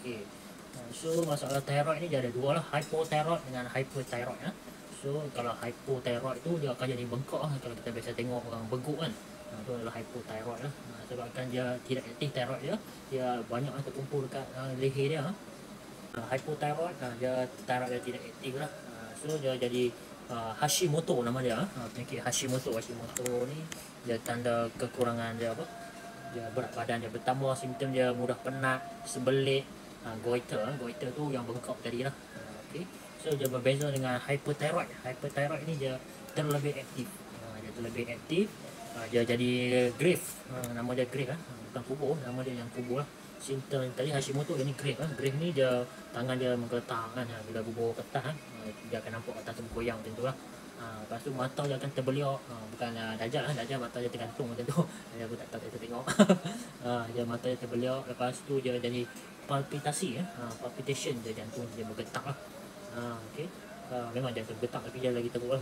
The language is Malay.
Okey. So masalah thyroid ni dia ada dua lah, hypothyroid dengan hyperthyroid ya. So kalau hypothyroid tu dia akan jadi bengkak lah, kalau kita biasa tengok orang beguk kan. Itu adalah hypothyroid lah. Sebabkan dia tidak aktif thyroid dia banyak terkumpul dekat leher dia. Hypothyroid dia thyroid dia tidak aktif lah. So dia jadi Hashimoto nama dia. Penyakit Hashimoto ni dia tanda kekurangan dia apa? Dia berat badan dia bertambah, simptom dia mudah penat, sebelit, goiter tu yang bengkak tadi lah. Okey. So dia berbeza dengan hyperthyroid. Hyperthyroid ni dia terlebih aktif. Dia terlebih aktif. Dia jadi grave. Nama dia grave bukan kubur, nama dia yang kubur lah. Simptom tadi Hashimoto ini grave grave ni dia tangan dia menggeletar kan, bila bubur ketat dia akan nampak atas tu bergoyang macam tu lah. Lepas tu mata dia akan terbeliak, bukan Dajjal Dajjal mata dia tergantung macam tu. Dia aku tak tahu kita tengok. Dia mata dia terbeliak, lepas tu dia jadi palpitasi palpitation, dia jantung dia bergetar lah. Okey. Memang jantung bergetar tapi dia lagi teruk lah.